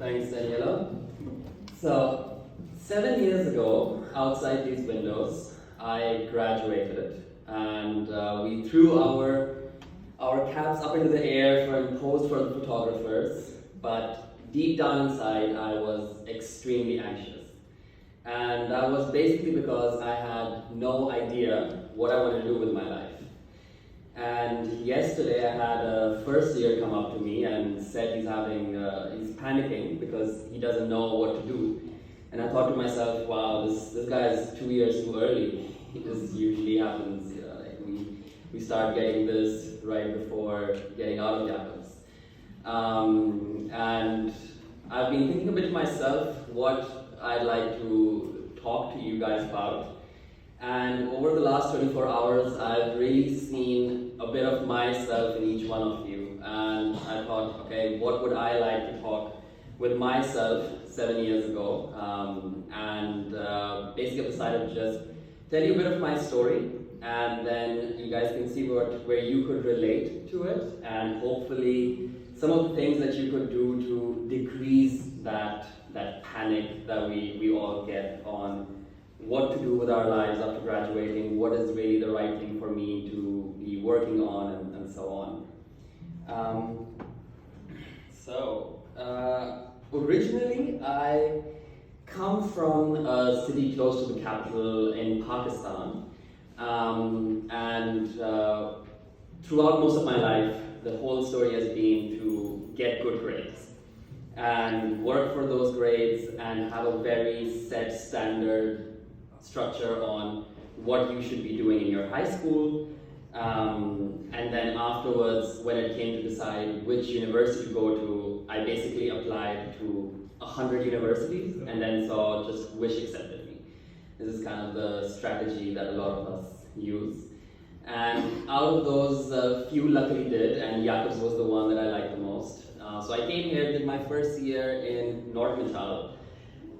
Thanks, Daniela. So, 7 years ago, outside these windows, I graduated, and we threw our caps up into the air and posed for the photographers. But deep down inside, I was extremely anxious, and that was basically because I had no idea what I wanted to do with my life. And yesterday I had a first year come up to me and said he's panicking because he doesn't know what to do. And I thought to myself, wow, this guy is 2 years too early. This usually happens, we start getting this right before getting out of campus. And I've been thinking a bit to myself what I'd like to talk to you guys about. And over the last 24 hours, I've really seen a bit of myself in each one of you. And I thought, okay, what would I like to talk with myself 7 years ago? Basically I've decided to just tell you a bit of my story, and then you guys can see where you could relate to it, and hopefully some of the things that you could do to decrease that panic that we all get on what to do with our lives after graduating, what is really the right thing for me to be working on, and so on. Originally, I come from a city close to the capital in Pakistan, throughout most of my life, the whole story has been to get good grades and work for those grades and have a very set standard structure on what you should be doing in your high school, and then afterwards, when it came to decide which university to go to, I basically applied to 100 universities and then saw just which accepted me. This is kind of the strategy that a lot of us use. And out of those, few luckily did, and Yakub's was the one that I liked the most. So I came here, did my first year in North Mittal,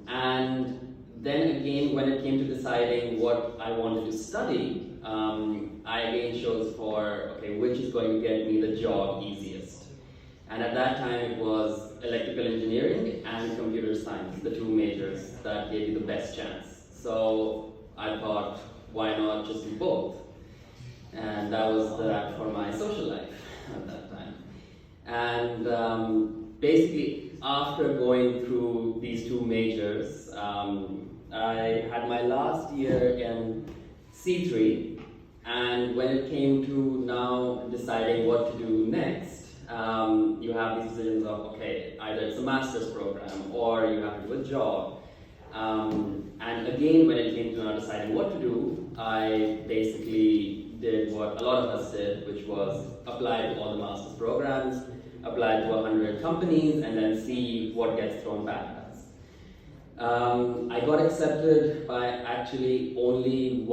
and then again, when it came to deciding what I wanted to study, I again chose for, okay, which is going to get me the job easiest. And at that time it was electrical engineering and computer science, the two majors that gave you the best chance. So I thought, why not just do both? And that was that for my social life at that time. And basically, after going through these two majors, I had my last year in C3, and when it came to now deciding what to do next, you have these decisions of, okay, either it's a master's program or you have to do a job. And again, when it came to now deciding what to do, I basically did what a lot of us did, which was apply to all the master's programs, apply to 100 companies, and then see what gets thrown back at us. I got accepted by actually only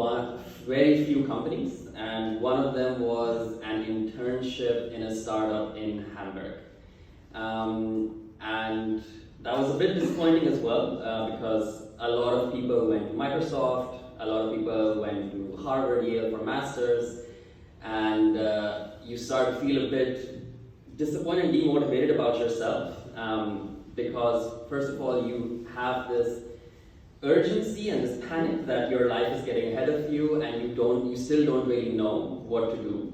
very few companies, and one of them was an internship in a startup in Hamburg. And that was a bit disappointing as well, because a lot of people went to Microsoft, a lot of people went to Harvard, Yale for masters, and you start to feel a bit disappointed and demotivated about yourself, because first of all, you have this urgency and this panic that your life is getting ahead of you, and you still don't really know what to do.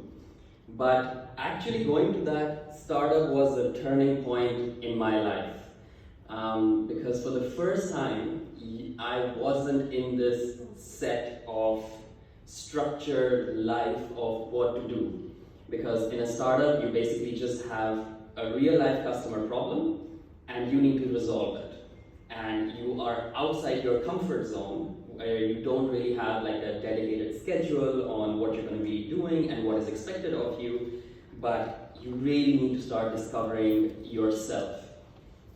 But actually going to that startup was a turning point in my life, because for the first time, I wasn't in this set of structured life of what to do. Because in a startup, you basically just have a real life customer problem and you need to resolve it. And you are outside your comfort zone where you don't really have like a dedicated schedule on what you're going to be doing and what is expected of you, but you really need to start discovering yourself.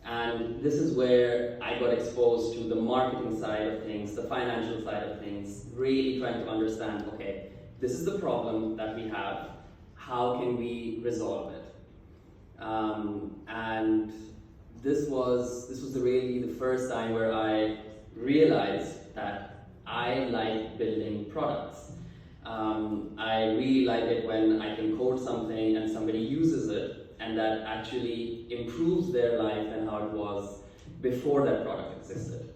And this is where I got exposed to the marketing side of things, the financial side of things, really trying to understand, okay, this is the problem that we have, how can we resolve it? And this was really the first time where I realized that I like building products. I really like it when I can code something and somebody uses it, and that actually improves their life and how it was before that product existed.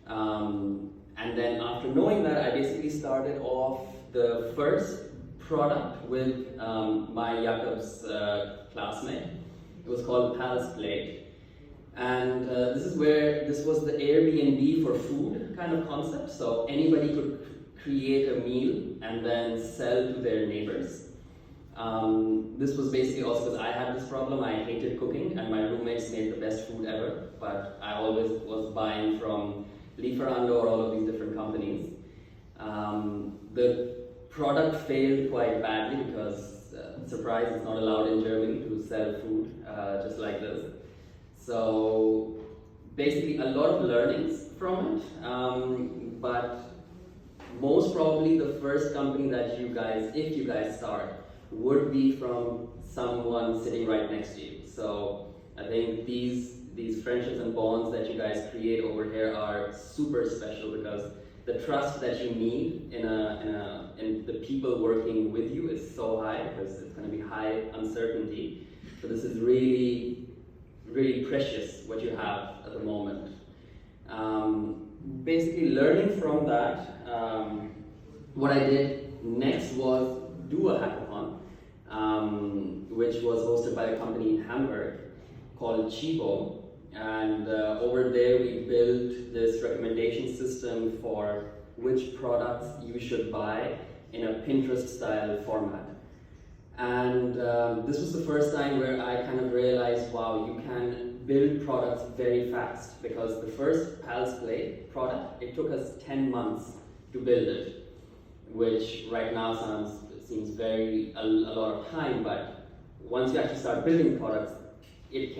And then after knowing that, I basically started off the first product with my Jakob's classmate. It was called Palace Plate. And this was the Airbnb for food kind of concept. So anybody could create a meal and then sell to their neighbors. This was basically also because I had this problem. I hated cooking, and my roommates made the best food ever, but I always was buying from Lieferando or all of these different companies. The product failed quite badly because, surprise, it's not allowed in Germany to sell food just like this. So basically a lot of learnings from it, but most probably the first company that you guys, if you guys start, would be from someone sitting right next to you. So I think these friendships and bonds that you guys create over here are super special because the trust that you need in the people working with you is so high because it's going to be high uncertainty. So this is really, really precious what you have at the moment. Basically learning from that, what I did next was do a hackathon, which was hosted by a company in Hamburg called Chibo. And over there we built this recommendation system for which products you should buy in a Pinterest style format. And this was the first time where I kind of realized, wow, you can build products very fast, because the first Palace Plate product, it took us 10 months to build it, which right now seems a lot of time, but once you actually start building products, you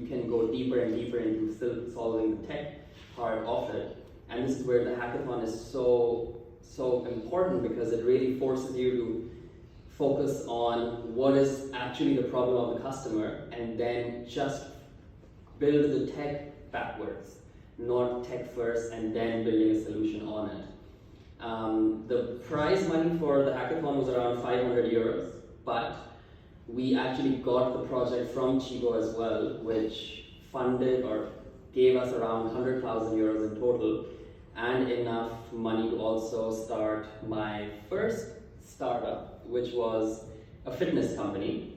can go deeper and deeper into still solving the tech part of it. And this is where the hackathon is so important, because it really forces you to focus on what is actually the problem of the customer and then just build the tech backwards, not tech first and then building a solution on it. The prize money for the hackathon was around 500 euros, but we actually got the project from Chibo as well, which funded or gave us around 100,000 euros in total, and enough money to also start my first startup, which was a fitness company.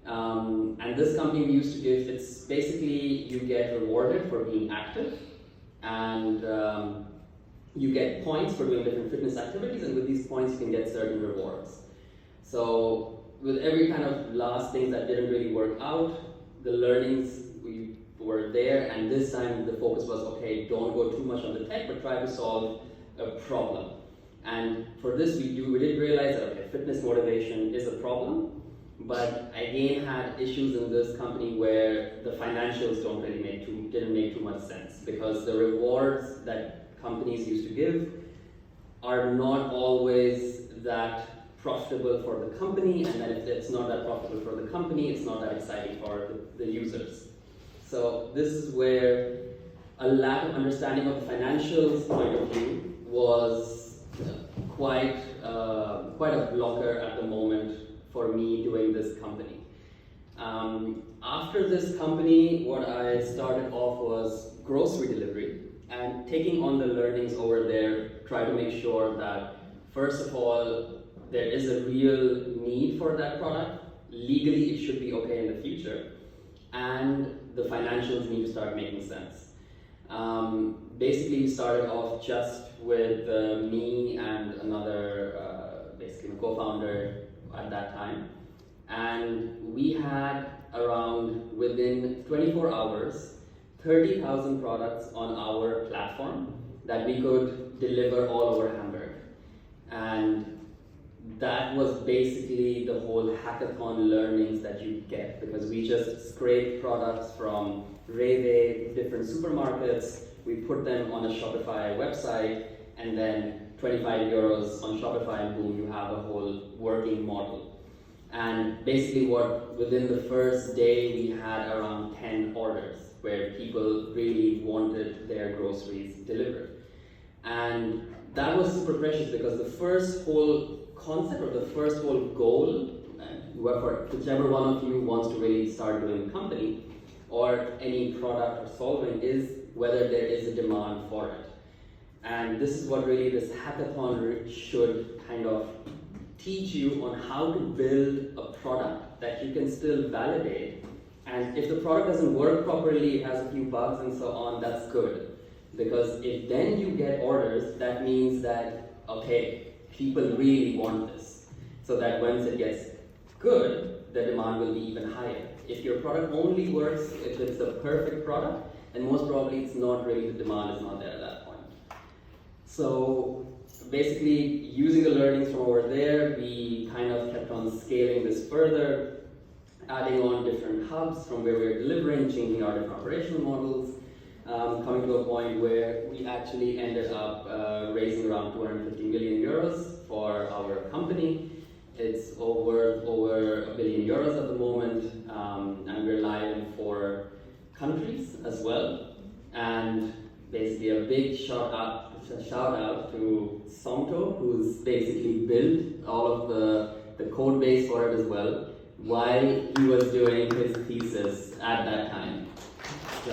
And this company we used to give, it's basically you get rewarded for being active, and you get points for doing different fitness activities, and with these points you can get certain rewards. So with every kind of last thing that didn't really work out, the learnings we were there, and this time the focus was, okay, don't go too much on the tech, but try to solve a problem. And for this we did realize that, okay, fitness motivation is a problem, but again had issues in this company where the financials didn't make too much sense, because the rewards that companies used to give are not always that profitable for the company, and then if it's not that profitable for the company, it's not that exciting for the users. So this is where a lack of understanding of the financials point of view was quite a blocker at the moment for me doing this company. After this company, what I started off was grocery delivery, and taking on the learnings over there, try to make sure that first of all there is a real need for that product. Legally it should be okay in the future, and the financials need to start making sense. Basically we started off just with me and another basically co-founder at that time, and we had around, within 24 hours, 30,000 products on our platform that we could deliver all over Hamburg. And that was basically the whole hackathon learnings that you get, because we just scraped products from Rewe, different supermarkets, we put them on a Shopify website, and then 25 euros on Shopify, and boom, you have a whole working model. And basically within the first day we had around 10 orders where people really wanted their groceries delivered. And that was super precious, because the first whole concept, or the first whole goal, whichever one of you wants to really start doing the company, or any product or solving is whether there is a demand for it. And this is what really this hackathon should kind of teach you on how to build a product that you can still validate. And if the product doesn't work properly, it has a few bugs and so on, that's good. Because if then you get orders, that means that, okay, people really want this. So that once it gets good, the demand will be even higher. If your product only works if it's the perfect product, then most probably it's not really, the demand is not there at that point. So basically, using the learnings from over there, we kind of kept on scaling this further, adding on different hubs from where we're delivering, changing our different operational models, coming to a point where we actually ended up raising around 250 million euros for our company. It's over €1 billion at the moment, and we're live in 4 countries as well. And basically a big shout out to Somto, who's basically built all of the code base for it as well, while he was doing his thesis at that time. So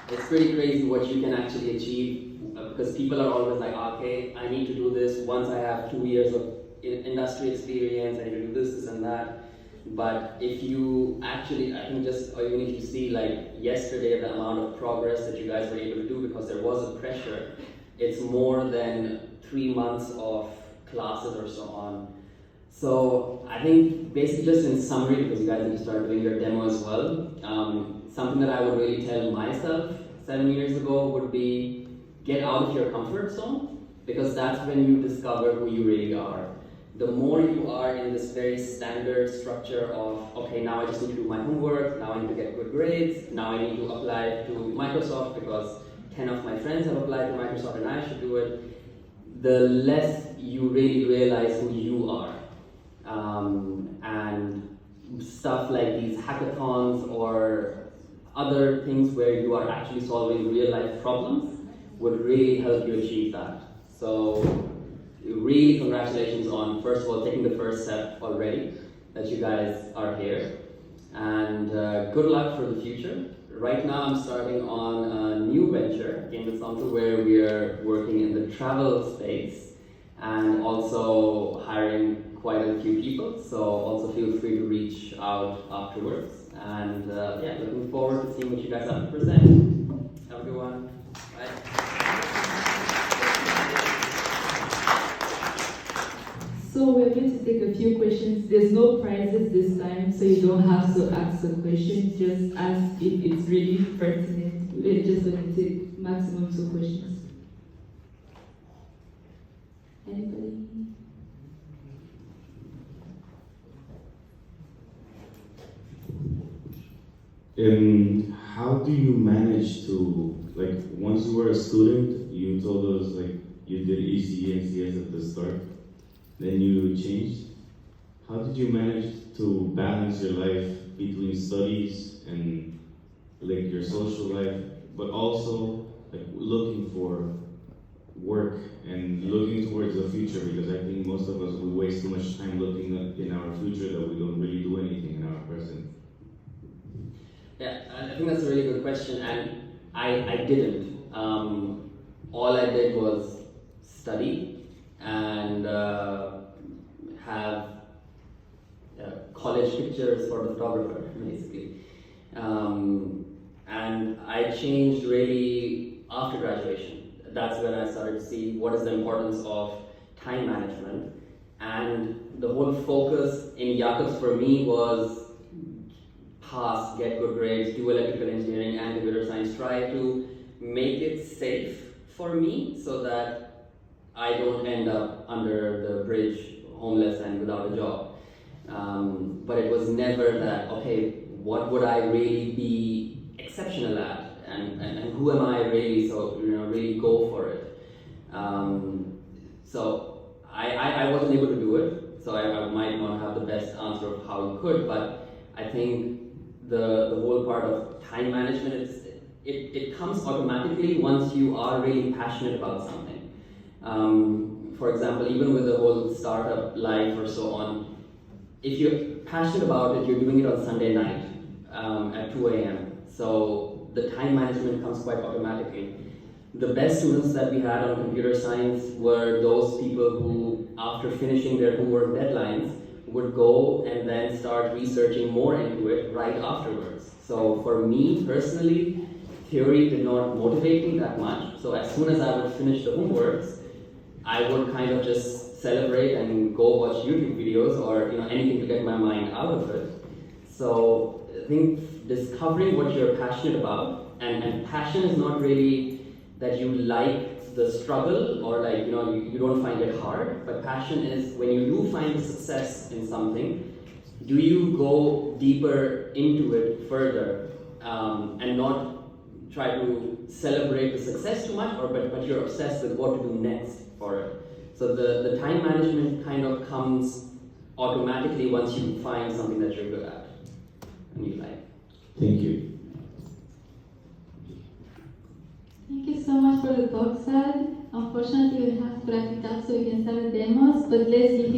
it's pretty crazy what you can actually achieve, because people are always like, okay, I need to do this once I have 2 years of industry experience, I need to do this and that. But if you actually, I think just all you need to see, like yesterday, the amount of progress that you guys were able to do, because there was a pressure. It's more than 3 months of classes or so on. So I think basically just in summary, because you guys need to start doing your demo as well, something that I would really tell myself 7 years ago would be get out of your comfort zone, because that's when you discover who you really are. The more you are in this very standard structure of, okay, now I just need to do my homework, now I need to get good grades, now I need to apply to Microsoft because 10 of my friends have applied to Microsoft and I should do it, the less you really realize who you are. And stuff like these hackathons or other things where you are actually solving real life problems would really help you achieve that. So really congratulations on, first of all, taking the first step already, that you guys are here. And good luck for the future. Right now I'm starting on a new venture, again with Samsung, where we are working in the travel space and also hiring quite a few people. So also feel free to reach out afterwards. And yeah, looking forward to seeing what you guys have to present. Have a good one. Bye. So we're going to take a few questions. There's no prizes this time, so you don't have to ask a question. Just ask if it's really pertinent. We're just going to take maximum 2 questions. Anybody? How do you manage to, like, once you were a student, you told us, like, you did ECE and CS at the start, then you changed. How did you manage to balance your life between studies and, like, your social life, but also, like, looking for work and looking towards the future? Because I think most of us, we waste too much time looking in our future that we don't really do anything in our present. Yeah, I think that's a really good question, and I didn't. All I did was study and have college pictures for the photographer, basically. And I changed really after graduation. That's when I started to see what is the importance of time management. And the whole focus in Jacobs for me was pass, get good grades, do electrical engineering and computer science, try to make it safe for me so that I don't end up under the bridge, homeless and without a job. But it was never that, okay, what would I really be exceptional at, and who am I really, so really go for it. So I wasn't able to do it, so I might not have the best answer of how you could, but I think the whole part of time management, it comes automatically once you are really passionate about something. For example, even with the whole startup life or so on, if you're passionate about it, you're doing it on Sunday night at 2 a.m. So the time management comes quite automatically. The best students that we had on computer science were those people who, after finishing their homework deadlines, would go and then start researching more into it right afterwards. So for me personally, theory did not motivate me that much. So as soon as I would finish the homeworks, I would kind of just celebrate and go watch YouTube videos or anything to get my mind out of it. So I think discovering what you're passionate about, and passion is not really that you like the struggle or you don't find it hard, but passion is when you do find a success in something, do you go deeper into it further and not try to celebrate the success too much, but you're obsessed with what to do next for it. So the time management kind of comes automatically once you find something that you're good at and you like. Thank you. Thank you so much for the talk, Saad. Unfortunately, we have to wrap it up so we can start the demos, but let's give